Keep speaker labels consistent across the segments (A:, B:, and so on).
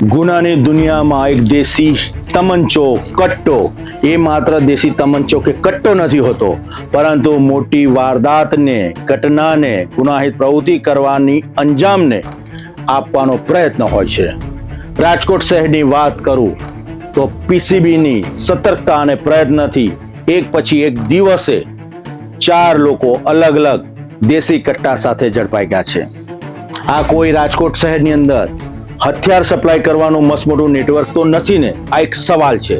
A: ગુનાની દુનિયામાં એક દેશી તમંચો કટ્ટો એ માત્ર દેશી તમંચો કે કટ્ટો નથી હોતો, પરંતુ મોટી વારદાતને, ઘટનાને, ગુનાહિત પ્રવૃત્તિ કરવાની અંજામને આપવાનો પ્રયત્ન હોય છે. રાજકોટ શહેરની વાત કરું તો પીસીબીની સતર્કતા અને પ્રયત્નથી એક પછી એક દિવસે 4 લોકો અલગ અલગ દેશી કટ્ટા સાથે ઝડપાઈ ગયા છે. આ કોઈ રાજકોટ શહેરની અંદર હથિયાર સપ્લાય કરવાનું મસમોટું નેટવર્ક તો નથી ને? આ એક સવાલ છે.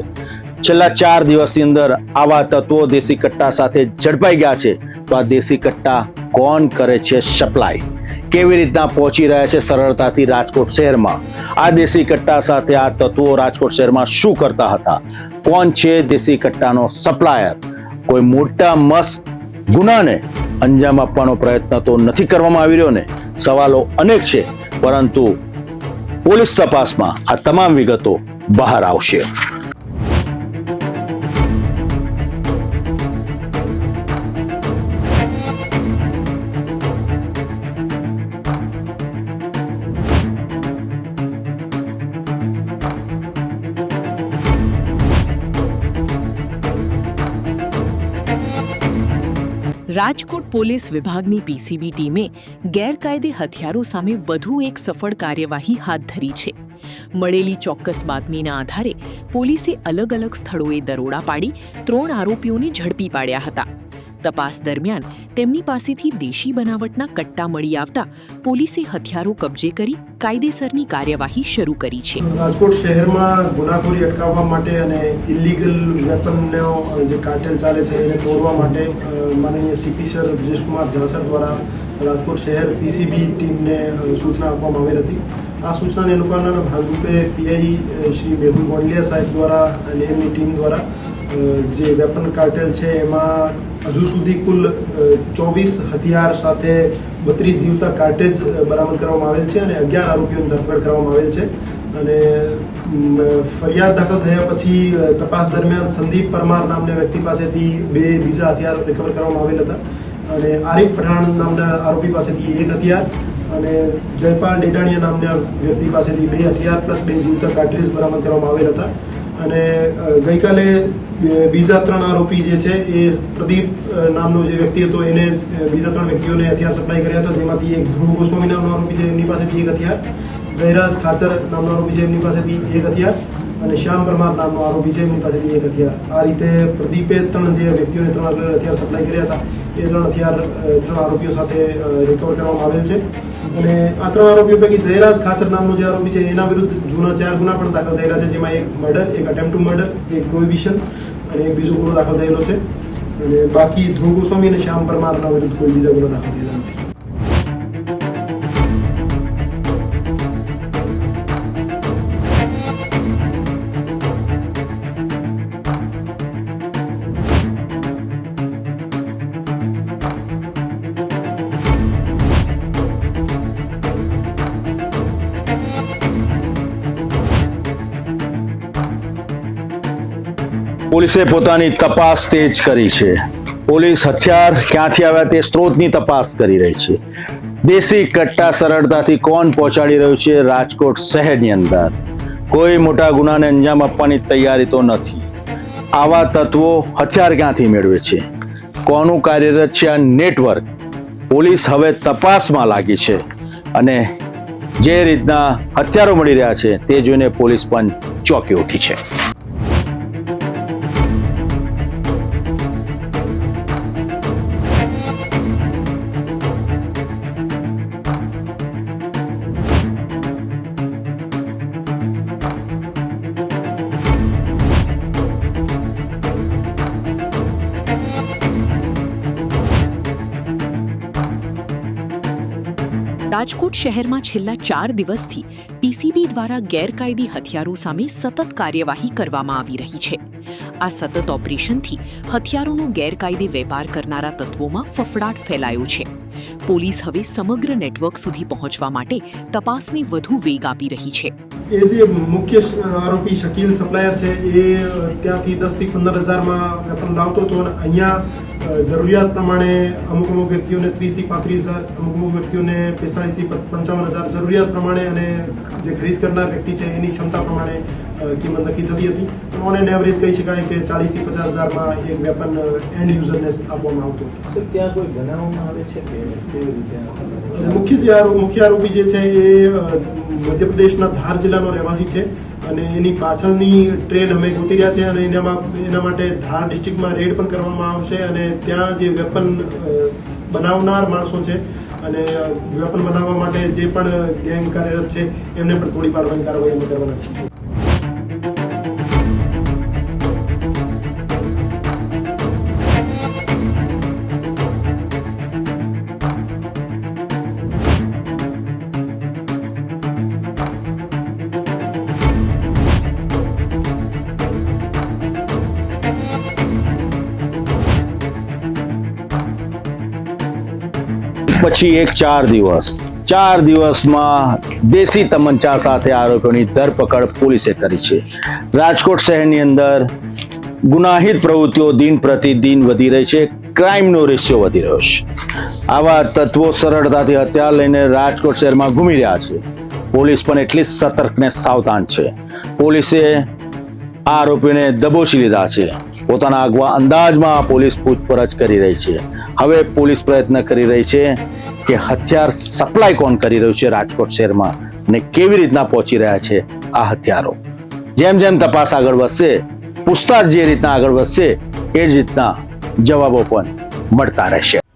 A: છેલ્લા 4 દિવસની અંદર આવા તત્વો દેશી કટ્ટા સાથે ઝડપાઈ ગયા છે. તો આ દેશી કટ્ટા કોણ કરે છે સપ્લાય? કેવી રીતના પહોંચી રહ્યા છે સરળતાથી રાજકોટ શહેરમાં? આ દેશી કટ્ટા સાથે આ તત્વો રાજકોટ શહેરમાં શું કરતા હતા? કોણ છે દેશી કટ્ટાનો સપ્લાયર? કોઈ મોટા મસ્ત ગુનાને અંજામ આપવાનો પ્રયત્ન તો નથી કરવામાં આવી રહ્યો ને? સવાલો અનેક છે, પરંતુ પોલીસ તપાસમાં આ તમામ વિગતો બહાર આવશે.
B: રાજકોટ પોલીસ વિભાગની પીસીબી ટીમે ગેરકાયદે હથિયારો સામે વધુ એક સફળ કાર્યવાહી હાથ ધરી છે. મળેલી ચોક્કસ બાતમીના આધારે પોલીસે અલગ અલગ સ્થળોએ દરોડા પાડી 3 આરોપીઓને ઝડપી પાડ્યા હતા. તપાસ દરમિયાન તેમની પાસેથી દેશી બનાવટના કટ્ટા મળી આવતા પોલીસે હથિયારો કબજે કરી કાયદેસરની કાર્યવાહી શરૂ કરી છે.
C: રાજકોટ શહેરમાં ગુનાખોરી અટકાવવા માટે અને ઇલીગલ વેપનનો જે કાર્ટેલ ચાલે છે એને તોડવા માટે માનનીય સીપી સર બ્રિજેશકુમાર ઝાસર દ્વારા રાજકોટ શહેર પીસીબી ટીમને સૂચના આપવામાં આવેલ હતી. આ સૂચનાને અનુપાલનના ભાગરૂપે પીઆઈ શ્રી મેહુલ ગોંડલિયા સાહેબ દ્વારા અને એમની ટીમ દ્વારા જે વેપન કાર્ટેલ છે એમાં હજુ સુધી કુલ 24 હથિયાર સાથે 32 જીવતા કાર્ટેજ બરામદ કરવામાં આવેલ છે અને 11 આરોપીઓની ધરપકડ કરવામાં આવેલ છે. અને ફરિયાદ દાખલ થયા પછી તપાસ દરમિયાન સંદીપ પરમાર નામના વ્યક્તિ પાસેથી 2 બીજા હથિયાર રિકવર કરવામાં આવેલ હતા અને આરિફ પઠાણ નામના આરોપી પાસેથી 1 હથિયાર અને જયપાલ ડેડાણીયા નામના વ્યક્તિ પાસેથી 2 હથિયાર પ્લસ 2 જીવતા કાર્ટ્રીજ બરામદ કરવામાં આવેલ હતા. અને ગઈકાલે બીજા 3 આરોપી જે છે એ પ્રદીપ નામનો જે વ્યક્તિ હતો એને બીજા 3 વ્યક્તિઓને હથિયાર સપ્લાય કર્યા હતા, જેમાંથી એક ધ્રુવ ગોસ્વામી નામનો આરોપી છે એમની પાસેથી 1 હથિયાર, જયરાજ ખાચર નામનો આરોપી છે એમની પાસેથી 1 હથિયાર અને શ્યામ પરમાર નામનો આરોપી છે એમની પાસેથી 1 હથિયાર. આ રીતે પ્રદીપે 3 જે વ્યક્તિઓને 3 અલગ હથિયાર સપ્લાય કર્યા હતા એ 3 હથિયાર 3 આરોપીઓ સાથે રિકવર કરવામાં આવેલ છે. અને આ 3 આરોપીઓ પૈકી જયરાજ ખાચર નામનો જે આરોપી છે એના વિરુદ્ધ જૂના 4 ગુના પણ દાખલ થયેલા છે, જેમાં 1 murder, 1 attempt two murder, 1 prohibition અને 1 બીજો ગુનો દાખલ થયેલો છે. અને બાકી ધ્રુવ ગોસ્વામી અને શ્યામ પરમારના વિરુદ્ધ કોઈ બીજા ગુનો દાખલ થયેલા નથી.
A: પોલીસે પોતાની તપાસ તેજ કરી છે. પોલીસ હથિયાર ક્યાંથી આવ્યા તે સ્ત્રોતની તપાસ કરી રહી છે. દેશી કટ્ટા સરળતાથી કોણ પહોંચાડી રહ્યું છે રાજકોટ શહેરની અંદર? કોઈ મોટા ગુનાને અંજામ આપવાની તૈયારી તો નથી. આવા તત્વો હથિયાર ક્યાંથી મેળવે છે? કોનું કાર્યરત છે આ નેટવર્ક? પોલીસ હવે તપાસમાં લાગી છે અને જે રીતના હથિયારો મળી રહ્યા છે તે જોઈને પોલીસ પણ ચોંકી ઉઠી છે.
B: રાજકોટ શહેરમાં છેલ્લા 4 દિવસથી પીસીબી દ્વારા ગેરકાયદી હથિયારો સામે સતત કાર્યવાહી કરવામાં આવી રહી છે. આ સતત ઓપરેશનથી હથિયારોનો ગેરકાયદે વેપાર કરનારા તત્વોમાં ફફડાટ ફેલાયો છે. પોલીસ હવે સમગ્ર નેટવર્ક સુધી પહોંચવા માટે તપાસને વધુ વેગ આપી રહી છે.
C: એ જે મુખ્ય આરોપી શકીલ સપ્લાયર છે એ ત્યાંથી 10 થી 15 હજારમાં વેપન લાવતો હતો અને અહીંયા જરૂરિયાત પ્રમાણે અમુક વ્યક્તિઓને 30,000 થી 35,000, અમુક વ્યક્તિઓને 45,000 થી 55,000 જરૂરિયાત પ્રમાણે અને જે ખરીદ કરનાર વ્યક્તિ છે એની ક્ષમતા પ્રમાણે કિંમત નક્કી થતી હતી. પણ ઓન એન એવરેજ કહી શકાય કે 40,000 થી 50,000માં એક વેપન એન્ડ યુઝરને આપવામાં આવતો હતો.
D: સર, ત્યાં કોઈ બનાવવામાં આવે છે કે કેવી રીતે?
C: મુખ્ય આરોપી જે છે એ મધ્યપ્રદેશના ધાર જિલ્લાનો રહેવાસી છે અને એની પાછળની ટ્રેલ અમે ગોતી રહ્યા છે અને એના માટે ધાર ડિસ્ટ્રિક્ટમાં રેડ પણ કરવામાં આવશે અને ત્યાં જે વેપન બનાવનાર માણસો છે અને વેપન બનાવવા માટે જે પણ ગેંગ કાર્યરત છે એમને પણ તોડી પાડવાની કાર્યવાહી અમે કરવાના છીએ.
A: પછી એક 4 દિવસમાં દેશી તમંચા સાથે આરોપીઓની ધરપકડ પોલીસે કરી છે. રાજકોટ શહેરની અંદર ગુનાહિત પ્રવૃત્તિઓ દિન પ્રતિદિન વધી રહી છે. ક્રાઇમનો રેશિયો વધી રહ્યો છે. આવા તત્વો સરળતાથી હથિયાર લઈને રાજકોટ શહેરમાં ઘૂમી રહ્યા છે. પોલીસ પણ એટલી જ સતર્ક ને સાવધાન છે. પોલીસે આ આરોપીઓને દબોચી લીધા છે. પોતાના આગવા અંદાજમાં પોલીસ પૂછપરછ કરી રહી છે. હવે પોલીસ પ્રયત્ન કરી રહી છે કે હથિયાર સપ્લાય કોણ કરી રહ્યું છે રાજકોટ શહેરમાં અને કેવી રીતના પહોંચી રહ્યા છે આ હથિયારો. જેમ જેમ તપાસ આગળ વધશે, પૂછતાછ જે રીતના આગળ વધશે એ જ રીતના જવાબો પણ મળતા રહેશે.